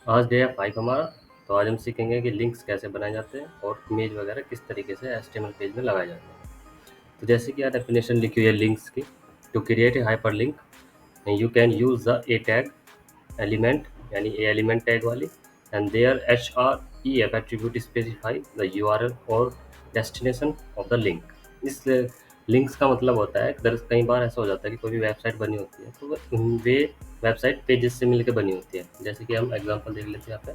आज डे है 5 हमारा। तो आज हम सीखेंगे कि लिंक्स कैसे बनाए जाते हैं और इमेज वगैरह किस तरीके से HTML पेज में लगाए जाते हैं। तो जैसे कि यहाँ डेफिनेशन लिखी हुई है लिंक्स की। To create a hyperlink you can use the a tag element, यानी ए एलिमेंट टैग वाली, and there HREF attribute specify the URL और डेस्टिनेशन ऑफ द लिंक। इस लिंक्स का मतलब होता है कई बार ऐसा हो जाता है कि कोई भी वेबसाइट बनी होती है तो वे वेबसाइट पेजेस से मिलकर बनी होती है। जैसे कि हम एग्जांपल देख लेते हैं यहाँ पे,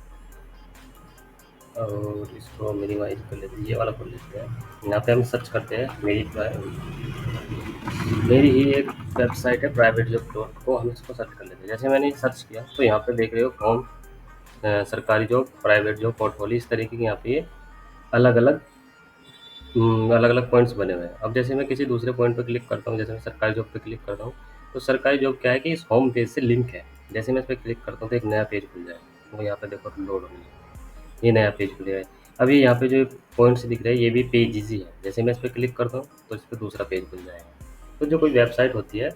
और इसको मिनिमाइज कर लेते हैं, ये वाला खोल लेते हैं। यहाँ पे हम सर्च करते हैं मेरी ही एक वेबसाइट है प्राइवेट जॉब डॉट को, हम इसको सर्च कर लेते हैं। जैसे मैंने सर्च किया तो यहाँ पे देख रहे हो कौन सरकारी जॉब, प्राइवेट जॉब, पोर्टफोलियो, इस तरीके के यहाँ पे अलग अलग अलग अलग पॉइंट्स बने हुए हैं। अब जैसे मैं किसी दूसरे पॉइंट पर क्लिक करता हूँ, जैसे मैं सरकारी जॉब पे क्लिक करता हूँ, तो सरकारी जॉब क्या है कि इस होम पेज से लिंक है। जैसे मैं इस पर क्लिक करता हूँ तो एक नया पेज खुल जाए, वो यहाँ पे देखो लोड होने लगा, ये नया पेज खुलेगा। अभी यहाँ पे जो पॉइंट्स दिख रहे हैं ये भी पेजेस ही है। जैसे मैं इस पर क्लिक करता हूँ तो इस पर दूसरा पेज खुल जाएगा। तो जो कोई वेबसाइट होती है,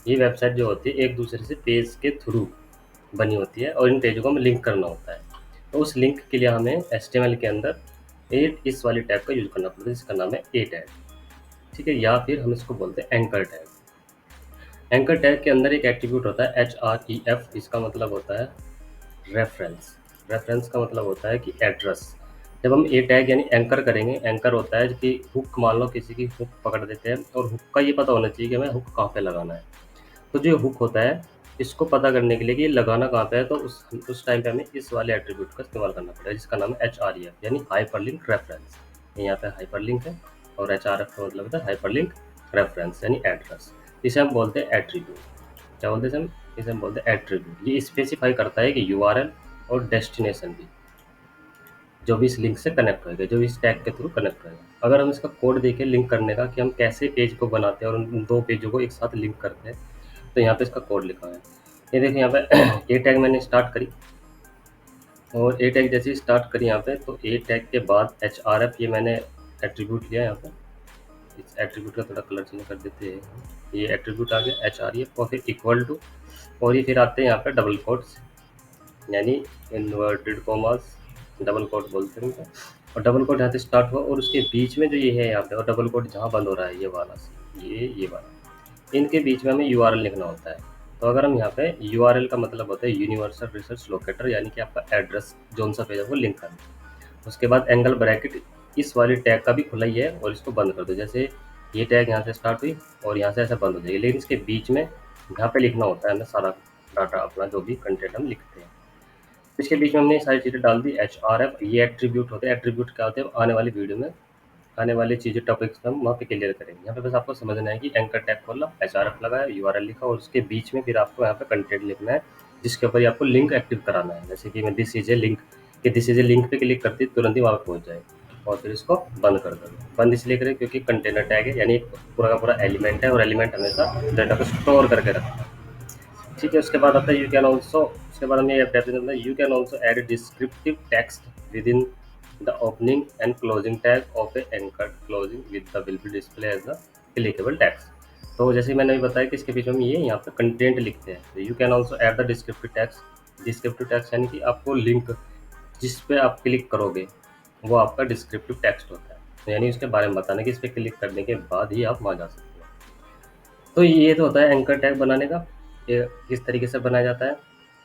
ये वेबसाइट जो होती है एक दूसरे से पेज के थ्रू बनी होती है और इन पेजों को हमें लिंक करना होता है। तो उस लिंक के लिए हमें HTML के अंदर इस वाली टैग का यूज करना पड़ता है जिसका नाम है ए टैग। ठीक है, या फिर हम इसको बोलते हैं एंकर टैग। एंकर टैग के अंदर एक एट्रीब्यूट होता है HREF। इसका मतलब होता है रेफरेंस। रेफरेंस का मतलब होता है कि एड्रेस। जब हम ए टैग यानी एंकर करेंगे, एंकर होता है कि हुक, मान लो किसी की हुक पकड़ देते हैं और हुक का ये पता होना चाहिए कि हमें हुक कहाँ पे लगाना है। तो जो हुक होता है इसको पता करने के लिए कि ये लगाना कहाँ पे है, तो उस टाइम पे हमें इस वाले एट्रीब्यूट का इस्तेमाल करना पड़ेगा जिसका नाम है HREF यानी हाइपरलिंक रेफरेंस। यहाँ पे हाइपरलिंक है और HRF का मतलब होता है हाइपरलिंक रेफरेंस यानी एड्रेस। इसे हम बोलते हैं एट्रीब्यूट। क्या बोलते हैं हम? इसे हम बोलते हैं एट्रीब्यूट। ये स्पेसिफाई करता है कि URL और डेस्टिनेशन भी जो भी इस लिंक से कनेक्ट होएगा, जो भी इस टैग के थ्रू कनेक्ट होएगा। अगर हम इसका कोड देखें लिंक करने का कि हम कैसे पेज को बनाते हैं और उन दो पेजों को एक साथ लिंक करते हैं, तो यहाँ पे इसका कोड लिखा हुआ है। ये देखिए यहाँ पे ए टैग मैंने स्टार्ट करी, और ए टैग जैसे ही स्टार्ट करी यहाँ पे, तो ए टैग के बाद HRF ये मैंने एट्रीब्यूट लिया यहाँ पे। इस एट्रीब्यूट का थोड़ा कलर चेंज कर देते हैं। ये एट्रीब्यूट आ गया HRF और फिर इक्वल टू, और ये फिर आते हैं यहाँ पे डबल कोट्स यानी इन्वर्टेड कॉमास, डबल कोट बोलते हैं इनको। और डबल कोट यहाँ से स्टार्ट हुआ और उसके बीच में जो ये है यहाँ पे, और डबल कोट जहाँ बंद हो रहा है ये वाला, ये वाला, इनके बीच में हमें URL लिखना होता है। तो अगर हम यहाँ पे URL का मतलब होता है यूनिवर्सल रिसोर्स लोकेटर, यानी कि आपका एड्रेस जोन सा पेज है वो लिंक करना। उसके बाद एंगल ब्रैकेट इस वाली टैग का भी खुला ही है और इसको बंद कर दो। जैसे ये टैग यहाँ से स्टार्ट हुई और यहाँ से ऐसे बंद हो जाएगी, लेकिन इसके बीच में यहाँ पे लिखना होता है हमें सारा डाटा, अपना जो भी कंटेंट हम लिखते हैं। इसके बीच में हमने ये सारी चीज़ें डाल दी। HRF ये एट्रीब्यूट होते हैं। एट्रीब्यूट क्या होते हैं, आने वाली वीडियो में आने वाली चीज़ें टॉपिक्स हम वहाँ पे क्लियर करेंगे। यहाँ पे बस आपको समझना है कि एंकर टैग खोला, HRF लगाया, URL लिखा, और उसके बीच में फिर आपको यहाँ पे कंटेंट लिखना है जिसके ऊपर आपको लिंक एक्टिव कराना है। जैसे कि मैं दिस इज ए लिंक, कि दिस इज ए लिंक पे क्लिक करती तुरंत ही वहाँ पे पहुँच जाए, और फिर इसको बंद कर दो। बंद इसलिए करें क्योंकि कंटेनर टैग है, यानी पूरा का पूरा एलिमेंट है और एलिमेंट हमेशा डाटा को स्टोर करके रखता है। ठीक है, उसके बाद आता है यू कैन ऑल्सो, उसके बाद हमें डेफिनेशन है you can also add descriptive text within the opening and closing tag of a anchored closing with the will be display as the clickable text. तो जैसे मैंने भी बताया कि इसके पीछे हम ये यहाँ पे कंटेंट लिखते हैं। तो you can also add the descriptive text. Descriptive text यानी कि आपको लिंक जिस पे आप क्लिक करोगे वो आपका डिस्क्रिप्टिव टेक्स्ट होता है, तो यानी उसके बारे में बताना कि इस पे क्लिक करने के बाद ही आप वहाँ जा सकते हो। तो ये तो होता है एंकर टैग बनाने का। ये किस तरीके से बनाया जाता है,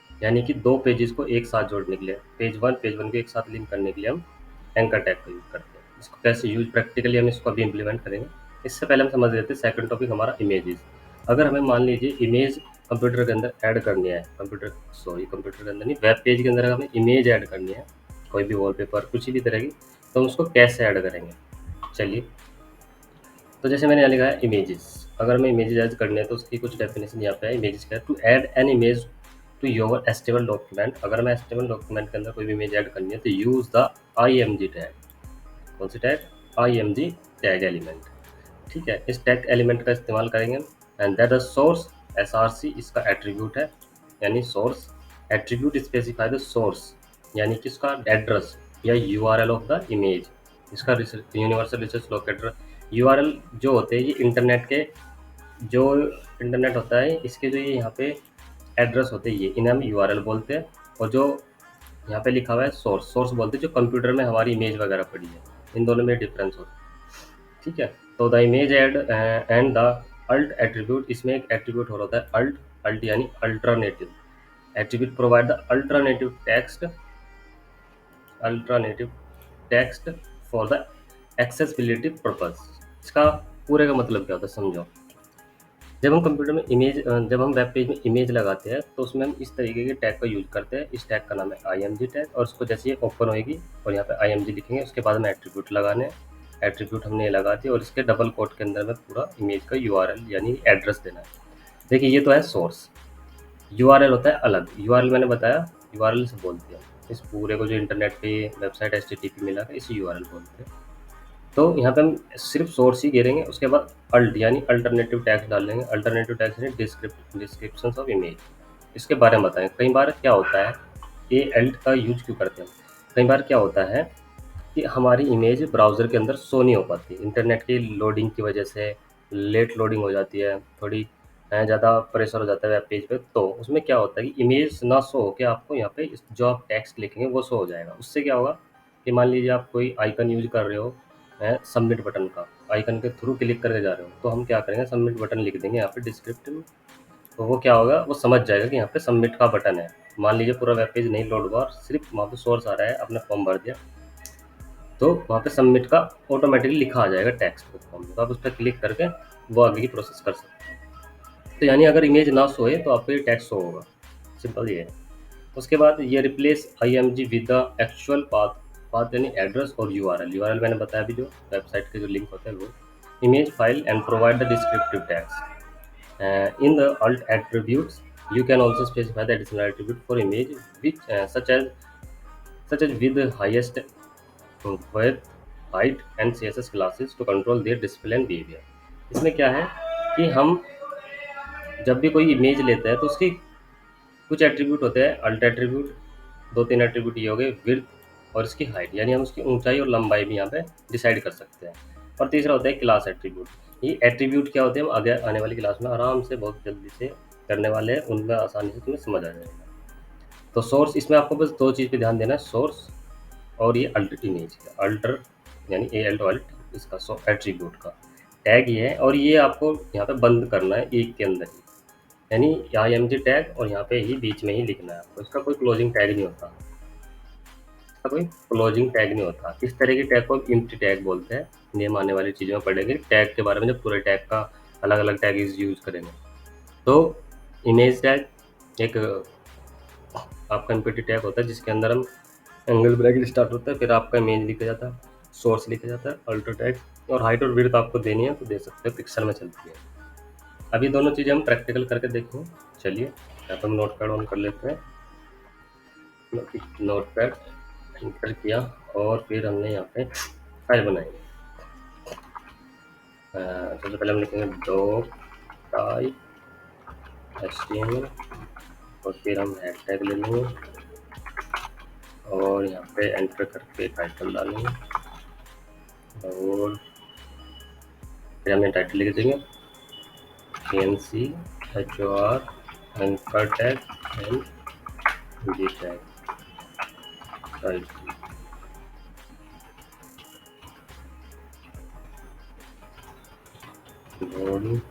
यानी कि दो पेजेस को एक साथ जोड़ने के लिए, पेज वन को एक साथ लिंक करने के लिए हम एंकर टैग का यूज करते हैं। इसको कैसे यूज प्रैक्टिकली हम इसको अभी इंप्लीमेंट करेंगे। इससे पहले हम समझ लेते हैं सेकंड टॉपिक हमारा इमेजेस। अगर हमें मान लीजिए इमेज कंप्यूटर के अंदर ऐड करनी है, कंप्यूटर के अंदर नहीं, वेब पेज के अंदर हमें इमेज ऐड करनी है, कोई भी वॉलपेपर कुछ भी तरह की, तो हम उसको कैसे ऐड करेंगे। चलिए, तो जैसे मैंने यहाँ लिखा है इमेजेस। अगर हमें इमेजेस ऐड करनी है तो उसकी कुछ डेफिनेशन यहाँ पे है। इमेजेस क्या है, to add an image to your HTML document. अगर हमें HTML डॉक्यूमेंट के अंदर कोई भी इमेज ऐड करनी है तो यूज द IMG टैग। कौन सी टैग? IMG tag element. ठीक है, इस टैग एलिमेंट का इस्तेमाल करेंगे। And that the source, SRC इसका एट्रीब्यूट है, यानी source attribute specify the source, यानी कि इसका एड्रेस या URL ऑफ द इमेज। इसका यूनिवर्सल रिसोर्स लोकेटर। URL जो होते हैं ये इंटरनेट के, जो इंटरनेट होता है इसके जो ये यहाँ पे एड्रेस होते हैं, ये इन्हें हम URL बोलते हैं। और जो यहाँ पे लिखा हुआ है सोर्स। सोर्स बोलते हैं जो कंप्यूटर में हमारी इमेज वगैरह पड़ी है, इन दोनों में डिफरेंस होता है। ठीक है, तो the image and the alt attribute, इसमें एक एट्रीब्यूट और होता है अल्ट। अल्ट यानी alternative attribute provide the alternative text for the accessibility purpose. इसका पूरे का मतलब क्या होता है समझो। जब हम कंप्यूटर में जब हम वेब पेज में इमेज लगाते हैं तो उसमें हम इस तरीके के टैग का यूज करते हैं। इस टैग का नाम है IMG टैग, और उसको जैसे ये ओपन होएगी और यहाँ पे IMG लिखेंगे, उसके बाद में एट्रीब्यूट लगाने हैं। एट्रीब्यूट हमने ये लगा दिया और इसके डबल कोट के अंदर में पूरा इमेज का URL यानी एड्रेस देना है। देखिए ये तो है सोर्स। URL होता है अलग। URL मैंने बताया, URL से बोलते हैं इस पूरे को जो इंटरनेट पे वेबसाइट HTTP मिला है इसे URL बोलते हैं। तो यहाँ पे हम सिर्फ सोर्स ही गिरेंगे, उसके बाद अल्ट यानी अल्टरनेटिव टैग्स डाल देंगे। अल्टरनेटिव टैग्स यानी डिस्क्रिप्शन ऑफ इमेज, इसके बारे में बताएं। कई बार क्या होता है, ये अल्ट का यूज क्यों करते हैं, कई बार क्या होता है कि हमारी इमेज ब्राउज़र के अंदर शो नहीं हो पाती, इंटरनेट की लोडिंग की वजह से लेट लोडिंग हो जाती है, थोड़ी ज़्यादा प्रेशर हो जाता है वेब पेज पे, तो उसमें क्या होता है कि इमेज ना शो होकर आपको यहाँ पे जो आप टेक्स्ट लिखेंगे वो शो हो जाएगा। उससे क्या होगा कि मान लीजिए आप कोई आइकन यूज कर रहे हो है सबमिट बटन का, आइकन के थ्रू क्लिक करके जा रहे हो, तो हम क्या करेंगे सबमिट बटन लिख देंगे यहाँ पे डिस्क्रिप्टिव में। तो वो क्या होगा, वो समझ जाएगा कि यहाँ पे सबमिट का बटन है। मान लीजिए पूरा वेब पेज नहीं लोड हुआ और सिर्फ वहाँ पे सोर्स आ रहा है, आपने फॉर्म भर दिया, तो वहाँ पे सबमिट का ऑटोमेटिकली लिखा आ जाएगा टेक्स्ट पे फॉर्म में, तो आप उस पर क्लिक करके वो आगे की प्रोसेस कर सकते हैं। तो यानी अगर इमेज ना शो है तो आपको ये टेक्स्ट शो होगा, सिंपल ये है। उसके बाद ये replace IMG with the actual path. Path यानी एड्रेस और URL मैंने बताया अभी, जो वेबसाइट के जो लिंक होता है वो image file and provide the descriptive tags in the alt attributes। You can also specify the additional attribute for image which such as with the highest width, height and CSS classes to control their display and behavior। इसमें क्या है कि हम जब भी कोई image लेते हैं तो उसकी कुछ एट्रीब्यूट होते हैं अल्ट एट्रीब्यूट। दो तीन एट्रीब्यूट ये हो गए, विड्थ और इसकी हाइट, यानी हम उसकी ऊंचाई और लंबाई भी यहाँ पे डिसाइड कर सकते हैं। और तीसरा होता है क्लास एट्रीब्यूट। ये एट्रीब्यूट क्या होते हैं हम आगे आने वाली क्लास में आराम से बहुत जल्दी से करने वाले हैं, उनमें आसानी से तुम्हें समझ आ जाएगा। तो सोर्स, इसमें आपको बस दो चीज़ पे ध्यान देना है, सोर्स और ये अल्ट इमेज अल्टर यानी ALT इसका एट्रीब्यूट का टैग ये है, और ये आपको यहाँ पे बंद करना है एक के अंदर ही, यानी IMG टैग और यहाँ पे ही बीच में ही लिखना है आपको। इसका कोई क्लोजिंग टैग नहीं होता, इसका कोई क्लोजिंग टैग नहीं होता। इस तरह की टैग को एम्प्टी टैग बोलते हैं। नियम आने वाली चीज़ों में पढ़ेंगे टैग के बारे में, जब पूरे टैग का अलग अलग टैग यूज करेंगे। तो इमेज टैग एक आपका एम्प्टी टैग होता है जिसके अंदर हम एंगल ब्रैकेट स्टार्ट होता है, फिर आपका इमेज लिखा जाता है, सोर्स लिखा जाता है, अल्टर टैग, और हाइट और विड्थ आपको देनी है तो दे सकते हैं, पिक्सल में चलती है। अभी दोनों चीज़ें हम प्रैक्टिकल करके देखेंगे। चलिए यहाँ पर हम नोट पैड ऑन कर लेते हैं। नोट पैड इंटर किया और फिर हमने यहाँ पे फाइल बनाएंगे। सबसे पहले हम लिखेंगे डॉक टाइप HTML और फिर हम हैश टैग ले लेंगे और यहाँ पे एंटर करके टाइटल डालेंगे और फिर हमने टाइटल लिख देंगे ANCHOR anchor tag and G tag body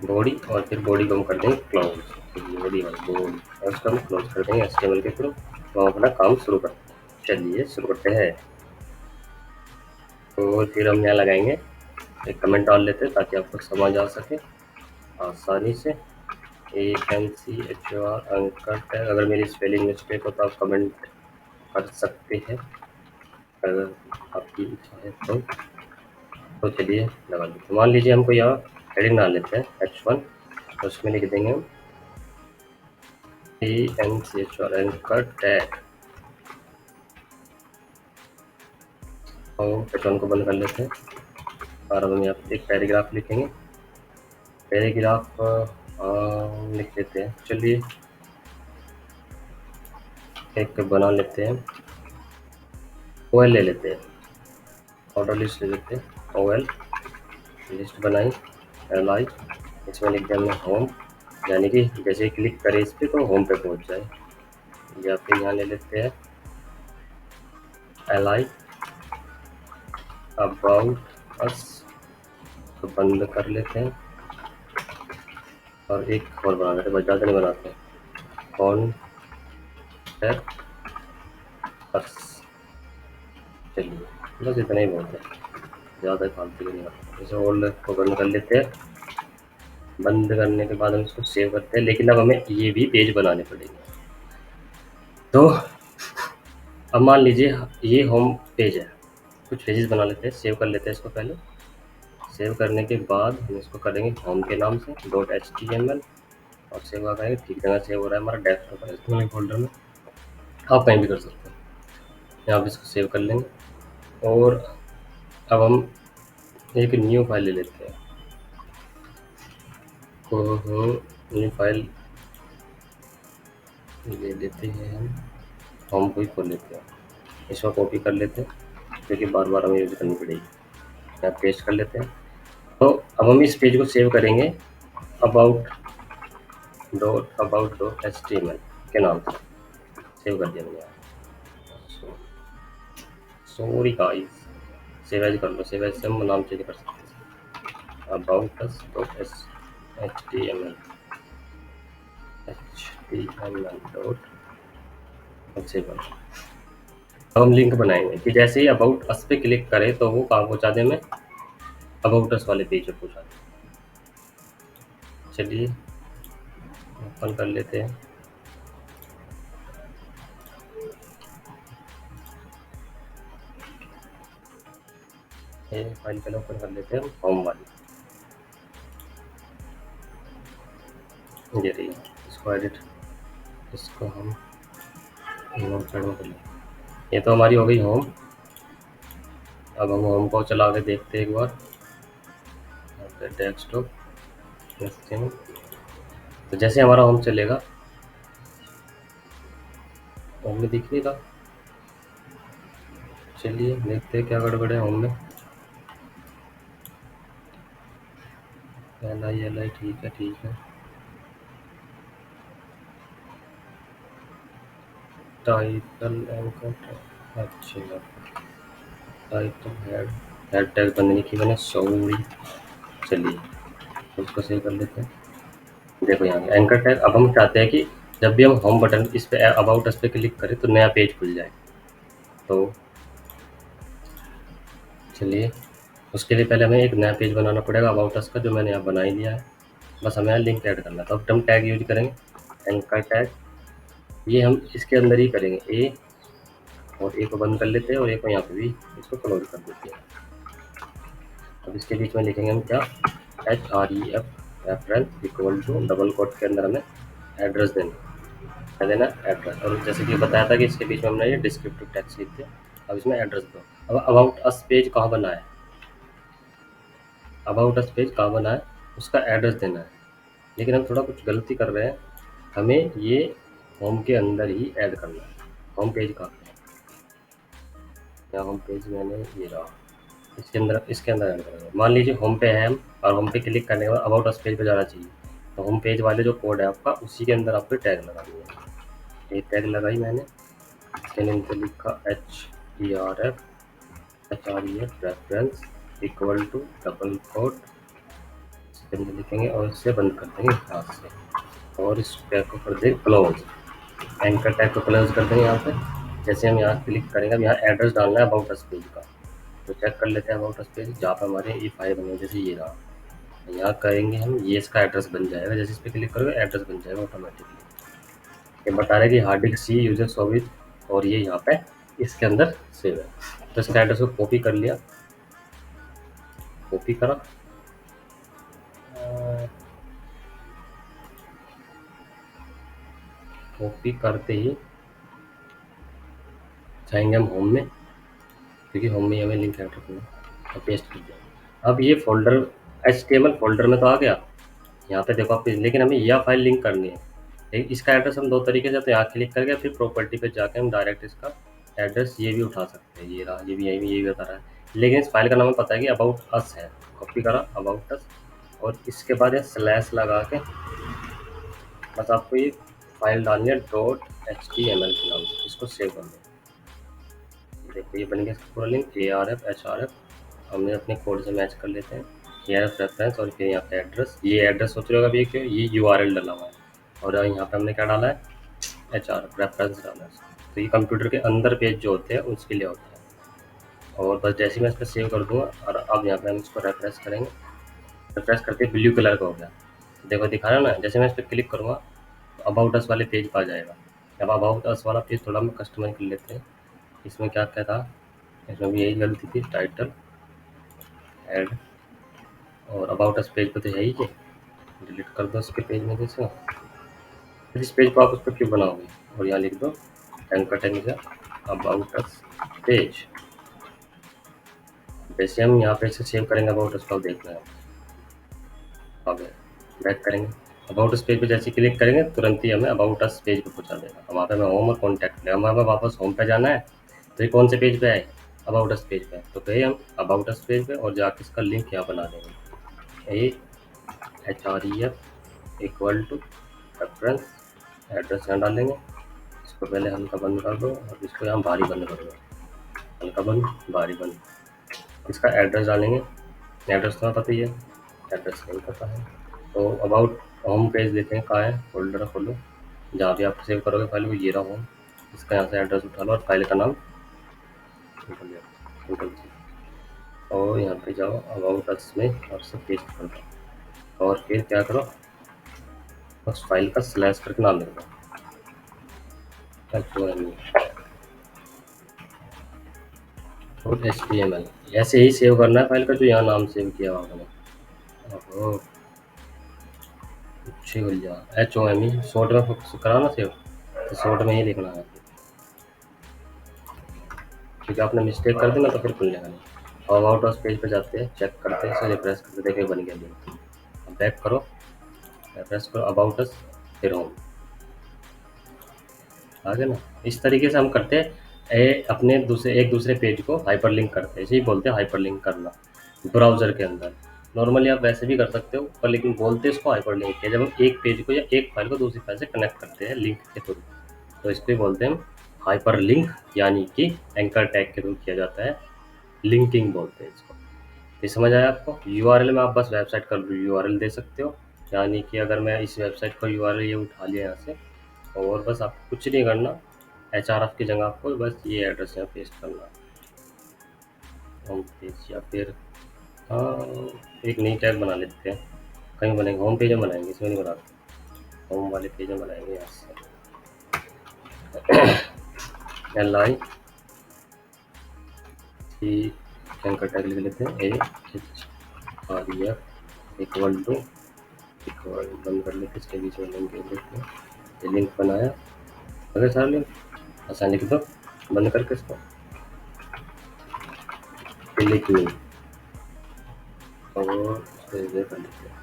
body और फिर बॉडी को हम कर देंगे क्लोज, बॉडी और उसको हम क्लोज कर देंगे HTML के थ्रू, तो हम अपना काम शुरू करते हैं। चलिए शुरू करते हैं। तो फिर हम यहाँ लगाएंगे एक कमेंट डाल लेते हैं ताकि आपको समझ आ सके आसानी से। ANCHOR एंकर टैग, अगर मेरी स्पेलिंग मिस्टेक हो तो आप कमेंट कर सकते हैं अगर आपकी इच्छा है तो चलिए लगा लीजिए। मान लीजिए हमको यहाँ हेडिंग डाल लेते हैं H1, तो उसमें लिख देंगे हम ANCHOR एंकर टैग और H1 को बंद कर लेते हैं। और अब हम यहाँ पे एक पैराग्राफ लिखेंगे, पैराग्राफ लिख लेते हैं। चलिए एक बना लेते हैं, OL ले लेते हैं, ऑर्डर लिस्ट ले लेते हैं। OL लिस्ट बनाई LI, इसमें लिख दिया हमने होम यानी कि जैसे ही क्लिक करें इस पर तो होम पे पहुंच जाए। या फिर यहाँ ले लेते हैं एलाई अबाउट अस, तो बंद कर लेते हैं और एक और बना लेते हैं, बस ज़्यादा नहीं बनाते हैं, कॉन्टैक्ट अस। चलिए बस इतना ही बहुत है, ज़्यादा फालतू नहीं करते। इसे ओल्ड को बंद कर लेते हैं। बंद करने के बाद हम इसको सेव करते हैं, लेकिन अब हमें ये भी पेज बनाने पड़ेंगे। तो अब मान लीजिए ये होम पेज है, कुछ पेजेस बना लेते हैं, सेव कर लेते हैं इसको पहले। सेव करने के बाद हम इसको करेंगे होम के नाम से .html और सेव आ गए। ठीक तरह सेव हो रहा है हमारा डेस्कटॉप है फोल्डर में, आप कहीं भी कर सकते हैं। यहाँ पे इसको सेव कर लेंगे और अब हम एक न्यू फाइल ले लेते हैं। न्यू फाइल ले लेते हैं, हम होम को ही खोल लेते हैं, इसको कॉपी कर लेते हैं क्योंकि बार बार हमें यूज करनी पड़ेगी। यहाँ पेस्ट कर लेते हैं। तो अब हम इस पेज को सेव करेंगे about.html के नाम से। सेव कर दिया मैंने यहाँ। सॉरी गाइस, सेव एज कर लो, सेव एज से हम नाम चेंज कर सकते हैं, about.html सेव। अब हम लिंक बनाएंगे कि जैसे ही अबाउट अस पे क्लिक करें तो वो कहाँ पहुँचा दे, हमें अबाउट अस वाले पेज पे पहुँचा दे। चलिए ओपन कर लेते हैं। ये फाइल पहले ओपन कर लेते हैं होम वाली, ये रही। इसको एडिट, इसको हम नोट साइड में कर लें। ये तो हमारी हो गई होम। अब हम होम को चला के देखते हैं एक बार, डेस्कटॉप। तो जैसे हमारा होम चलेगा, होम में दिख नहीं रहा। चलिए देखते हैं क्या गड़बड़ है होम में। एल आई ठीक है ठीक है। टाइटल एंकर, अच्छा टाइटल हेड टैग बंद नहीं की मैंने, सॉरी। चलिए उसको सेव कर लेते हैं। देखो यहाँ एंकर टैग। अब हम चाहते हैं कि जब भी हम होम बटन इस पे अबाउट अस पे क्लिक करें तो नया पेज खुल जाए। तो चलिए उसके लिए पहले हमें एक नया पेज बनाना पड़ेगा अबाउट अस का, जो मैंने यहाँ बना ही लिया है। बस हमें यहाँ लिंक ऐड करना है। तो अब हम टैग यूज करेंगे एंकर टैग। ये हम इसके अंदर ही करेंगे, ए और ए को बंद कर लेते हैं और ए को यहाँ पे भी इसको क्लोज कर देते हैं। अब इसके बीच में लिखेंगे हम क्या, HREF reference equal to double quote के अंदर हमें एड्रेस देना एड्रेस। और जैसे कि बताया था कि इसके बीच में हमने ये डिस्क्रिप्टिव टेक्स्ट लिख दिया। अब इसमें एड्रेस दो। अब अबाउट अस पेज कहाँ बना है, अबाउट अस पेज कहाँ बना है उसका एड्रेस देना है। लेकिन हम थोड़ा कुछ गलती कर रहे हैं, हमें ये होम के अंदर ही ऐड करना है। होम पेज कहाँ पे है, या होम पेज मैंने ये रहा, इसके अंदर ऐड करेंगे। मान लीजिए होम पे है हम, और होम पे क्लिक करने के बाद अबाउट अस पेज पे जाना चाहिए। तो होम पेज वाले जो कोड है आपका, उसी के अंदर आपको टैग लगानी है। ये टैग लगाई मैंने, इसके नीचे लिखा HREF reference equal to double quote, इसके अंदर लिखेंगे और इसे बंद कर देंगे हाथ से। और इस टैग को कर देंगे क्लोज, एंकर टैग को क्लोज कर देंगे यहाँ पे। जैसे हम यहाँ क्लिक करेंगे, अब यहाँ एड्रेस डालना है अबाउट अस पेज का। तो चेक कर लेते हैं अबाउट अस पेज जहाँ पर हमारे ये फाइल बनी है, जैसे ये रहा। यहाँ करेंगे हम, ये इसका एड्रेस बन जाएगा। जैसे इस पर क्लिक करोगे एड्रेस बन जाएगा ऑटोमेटिकली। ये बता रहे कि हार्ड डिस्क सी यूजर सोवित, और ये यहाँ पे इसके अंदर सेव है। तो इसका एड्रेस को कॉपी कर लिया, कॉपी करा, कॉपी करते ही जाएंगे हम होम में, क्योंकि होम में हमें लिंक ऐड रखना है, और पेस्ट कर दिया। अब ये फोल्डर HTML फोल्डर में तो आ गया, यहाँ पे देखो आप। लेकिन हमें यह फाइल लिंक करनी है। इसका एड्रेस हम दो तरीके से, तो यहाँ क्लिक करके फिर प्रॉपर्टी पे जाके हम डायरेक्ट इसका एड्रेस ये भी उठा सकते हैं। ये रहा, ये भी यही बता रहा है। लेकिन इस फाइल का नाम हमें पता है कि अबाउट अस है। कॉपी करा अबाउट अस, और इसके बाद ये स्लैश लगा के बस आपको ये फाइल डालनी है .html के नाम से, इसको सेव कर दो। देखो ये बन गया इसका पूरा लिंक ARF HRF। हमने अपने कोड से मैच कर लेते हैं। ARF रेफरेंस और फिर यहाँ पे एड्रेस, ये एड्रेस सोच रहे हो अभी क्यों, ये URL डाला हुआ है और यहाँ पे हमने क्या डाला है, HRF रेफरेंस डाला है। तो ये कंप्यूटर के अंदर पेज जो होते हैं उसके लिए होता है। और बस जैसे मैं इस पर सेव कर दूँगा और अब यहाँ पे हम इसको रेफ्रेश करेंगे। रेफ्रेश करके ब्लू कलर का हो गया, देखो दिखा रहा है ना। जैसे मैं इस पर क्लिक करूँगा अबाउट अस वाले पेज पर आ जाएगा। अब अबाउट अस वाला पेज थोड़ा हम कस्टमाइज कर लेते हैं। इसमें क्या क्या था, इसमें भी यही गलती थी, टाइटल ऐड और अबाउट अस पेज पे तो है ही, ये डिलीट कर दो उसके पेज में जैसे। फिर इस पेज को आप उस पर क्यों बनाओगे, और यहाँ लिख दो anchor tag say about us page. जैसे हम यहाँ पे इसे सेव करेंगे अबाउट अस को देखना है। अब बैक करेंगे, अबाउट अस पेज पे जैसे क्लिक करेंगे तुरंत ही हमें अबाउट अस पेज पे पहुँचा देगा। वहाँ पे हमें होम और कॉन्टैक्ट, हमें वापस होम पे जाना है। तो ये कौन से पेज पे है, अबाउट अस पेज पे। तो गए हम अबाउट अस पेज पे और जाके इसका लिंक यहाँ बना देंगे, HREF equal to reference, address यहाँ डालेंगे। इसको पहले हल्का बंद कर दो और इसको यहाँ भारी बंद कर दो, हल्का बंद भारी बंद। इसका एड्रेस डालेंगे, एड्रेस तो पता ही है, एड्रेस नहीं पता है। तो अबाउट होम पेज देते हैं, कहाँ है, फोल्डर खोलो जहाँ भी आप सेव करोगे फाइल को, ये रहा होम। इसका यहाँ से एड्रेस उठा लो और फाइल का नाम निकल गया। और यहाँ पे जाओ अबाउट अस में और सब पेस्ट कर दो और फिर क्या करो, उस फाइल का स्लैश करके नाम लिख दो .html। ऐसे ही सेव करना है फाइल का जो यहाँ नाम सेव किया हुआ आपने। अच्छी खुल जा HOME शॉर्ट में करा ना सेव, तो शॉर्ट में ही लिखना है क्योंकि आपने मिस्टेक कर दी ना तो फिर खुल जाएगा नहीं। और अबाउट अस पेज पे जाते हैं, चेक करते हैं, इसे रिफ्रेश करते देखे बन गया लिंक। अब बैक करो, रिफ्रेश करो अबाउट अस फिर होम, आ गया ना। इस तरीके से हम करते हैं अपने एक दूसरे पेज को हाइपरलिंक करते हैं। इसे ही बोलते हैं हाइपरलिंक करना ब्राउज़र के अंदर। नॉर्मली आप वैसे भी कर सकते हो पर लेकिन बोलते हैं इसको हाइपरलिंक है, जब हम एक पेज को या एक फाइल को दूसरी फाइल से कनेक्ट करते हैं लिंक के थ्रू, तो इसको ही बोलते हैं हाइपरलिंक, यानी कि एंकर टैग के थ्रू किया जाता है, लिंकिंग बोलते हैं इसको। ये समझ आया आपको। URL में आप बस वेबसाइट का URL दे सकते हो, यानी कि अगर मैं इस वेबसाइट का URL ये उठा लिया यहाँ से और बस आपको कुछ नहीं करना, HRF की जगह आपको बस ये एड्रेस यहाँ पेस्ट करना होम पेज। या फिर एक नई टैग बना लेते हैं, कहीं बनेंगे होम पेज में बनाएंगे, इसमें नहीं बनाते, होम वाले पेज में बनाएंगे यहाँ से LI एंकर टैग लिख लेते हैं HREF इक्वल टू बंद कर लेते, इसके बीच में लिंक देते हैं। ये लिंक बनाया, अगर सारा लिंक आसान लिख दो बंद करके इसको लिख नहीं और इसको इधर कर लेते हैं।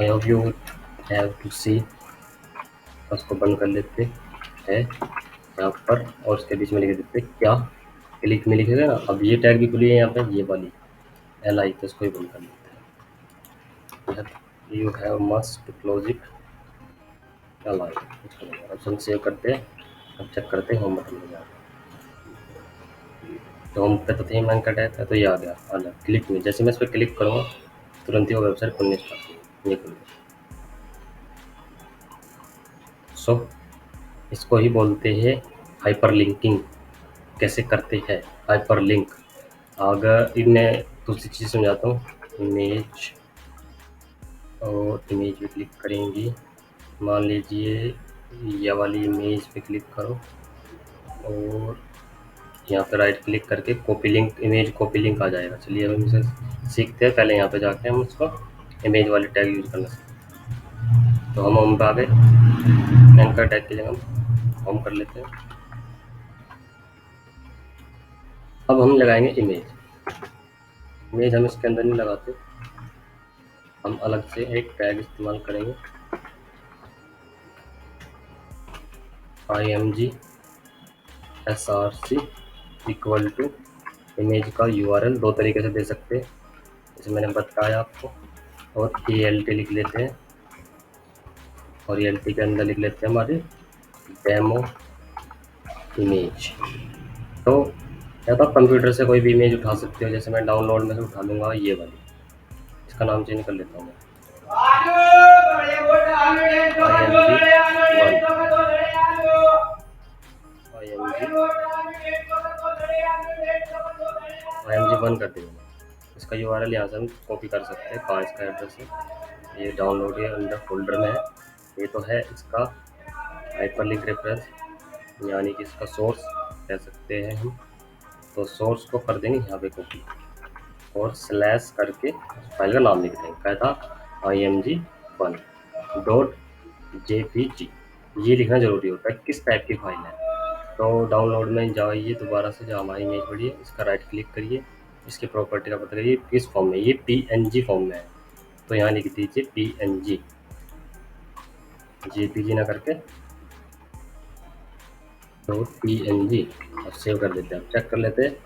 I hope you have to see, उसको बंद कर लेते हैं यहाँ पर और उसके बीच में लिख देते हैं क्या, क्लिक में लिखेगा ना। अब ये टैग भी खुली है यहाँ पे, ये वाली LI, तो इसको ही बंद कर लेते हैं। You have must close it LI, option save करते हैं। अब चेक करते हैं होम बटन में जाकर, तो होम पे तो थे मैंने का टैग है, तो ये आ गया अलग क्लिक में। जैसे मैं इस पर क्लिक करूँगा तुरंत ही वो वेबसाइट खुलने स्टार्ट होगी, ये खुल गई। सो इसको ही बोलते हैं हाइपरलिंकिंग। कैसे करते हैं हाइपरलिंक, अगर इनमें दूसरी चीज़ समझाता हूँ। इमेज और इमेज पे क्लिक करेंगी, मान लीजिए ये वाली इमेज पे क्लिक करो और यहाँ पे राइट क्लिक करके copy link, image copy link आ जाएगा। चलिए हम इसे सीखते हैं। पहले यहाँ पे जाके हम उसको इमेज वाले टैग यूज करना सीखते। तो हम होम पे आ गए, एंकर टैग की जगह हम होम कर लेते हैं। अब हम लगाएंगे इमेज। इमेज हम इसके अंदर नहीं लगाते, हम अलग से एक टैग इस्तेमाल करेंगे, img src equal to image का URL। दो तरीके से दे सकते हैं, जैसे मैंने बताया आपको, और ELT लिख लेते हैं, और ELT के अंदर लिख लेते हैं हमारी डेमो इमेज। तो या तो आप कंप्यूटर से कोई भी इमेज उठा सकते हो, जैसे मैं डाउनलोड में से उठा लूँगा ये वाली, इसका नाम चेंज कर लेता हूँ मैं, IMG1 कर दिया मैंने। इसका URL यहाँ से हम कॉपी कर सकते हैं, कहाँ इसका एड्रेस है, ये डाउनलोड ये अंदर फोल्डर में है। ये तो है इसका हाइपरलिंक रेफरेंस, यानी कि इसका सोर्स कह सकते हैं हम। तो सोर्स को कर देंगे यहाँ पे कॉपी, और स्लैश करके फाइल का नाम लिख देंगे, क्या था IMG1.jpg। ये लिखना जरूरी होता है किस टाइप की फाइल है। तो डाउनलोड में जाइए, दोबारा से जो हमारी इमेज पड़ी है इसका राइट क्लिक करिए, इसकी प्रॉपर्टी का पता करिए किस फॉर्म में, ये PNG फॉर्म में है, तो यहाँ लिख दीजिए PNG, JPG ना करके तो PNG, और सेव कर देते हैं। अब चेक कर लेते हैं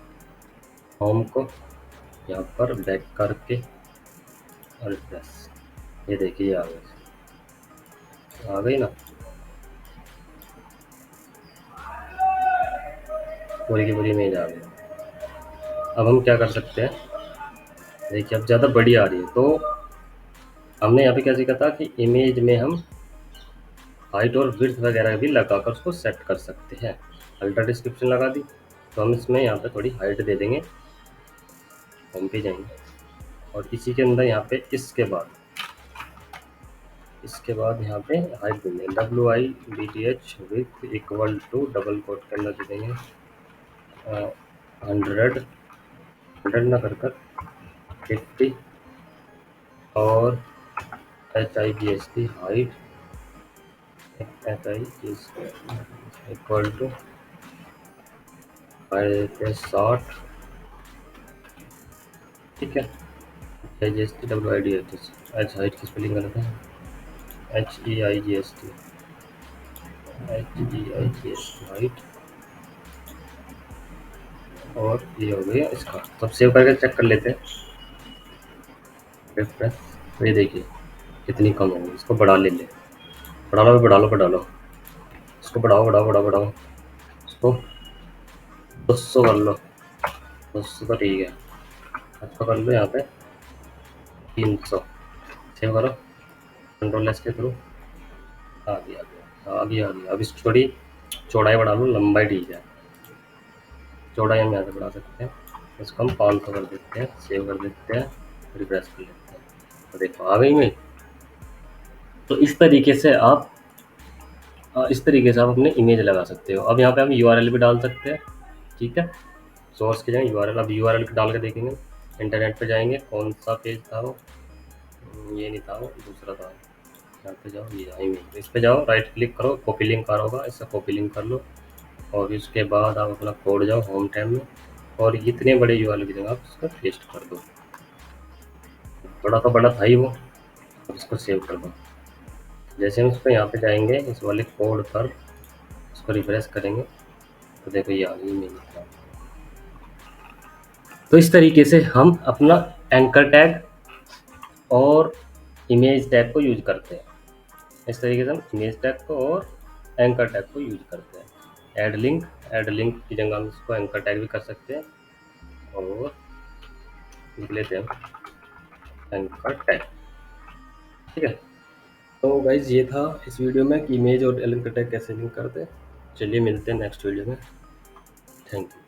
होम को, यहाँ पर बैक करके और प्लस, ये देखिए आ गई ना, पूरी की पूरी इमेज आ गई। अब हम क्या कर सकते हैं, देखिए अब ज़्यादा बड़ी आ रही है, तो हमने यहाँ पे क्या सीखा था कि इमेज में हम हाइट और विड्थ वगैरह भी लगाकर उसको सेट कर सकते हैं। अल्टर डिस्क्रिप्शन लगा दी, तो हम इसमें यहाँ पे थोड़ी हाइट दे देंगे, होम पे जाएंगे, और इसी के अंदर यहाँ पे इसके बाद यहाँ पे हाइट देंगे WIDTH with equal to double quote के अंदर दे देंगे 100 ना कर 50, और HIGST हाइट इक्वल टू 60, ठीक है। HIGST WIDTH, एच हाइट की स्पेलिंग गलत है, HEIGST हाइट, और ये हो गया इसका। सब सेव करके चेक कर लेते हैं रेफरेंस, तो ये देखिए कितनी कम होगी, इसको बढ़ा ले, बढ़ा लो इसको बढ़ाओ, इसको 200 कर लो, 200 तो ठीक है, अच्छा कर लो यहाँ पे 300, सेव करो कंट्रोल S के थ्रू, आ गया। अब इस थोड़ी चौड़ाई बढ़ा लो, लंबाई ठीक है, चौड़ाई हम यहाँ से बढ़ा सकते हैं, इसको हम 500 कर देते हैं, सेव कर देते हैं, रिफ्रेश कर लेते हैं, तो देखो आ गई मैं। तो इस तरीके से आप अपने इमेज लगा सकते हो। अब यहाँ पे हम URL भी डाल सकते हैं, ठीक है, सोर्स की जगह URL। अब URL डाल के देखेंगे, इंटरनेट पे जाएंगे, कौन सा पेज था वो, ये नहीं था वो, दूसरा था, यहाँ पे जाओ, ये इमेज, इस पे जाओ, राइट क्लिक करो, कॉपी लिंक आ रहा होगा, इससे कॉपी लिंक कर लो, और उसके बाद आप अपना कोड जाओ होम टैब में, और इतने बड़े URL की जगह आप इसको पेस्ट कर दो, बड़ा था ही वो, अब इसको सेव कर दो। जैसे हम इसको यहाँ पे जाएंगे, इस वाले कोड पर इसको रिफ्रेश करेंगे, तो देखो ये आ गई मेरी। तो इस तरीके से हम अपना एंकर टैग और इमेज टैग को यूज करते हैं। इस तरीके से हम इमेज टैग को और एंकर टैग को यूज करते हैं। ऐड लिंक की जगह हम इसको एंकर टैग भी कर सकते हैं, और लिख लेते हैं एंकर टैग, ठीक है। तो गाइज ये था इस वीडियो में कि इमेज और एंकर टैग कैसे लिंक करते हैं। चलिए मिलते हैं नेक्स्ट वीडियो में, थैंक यू।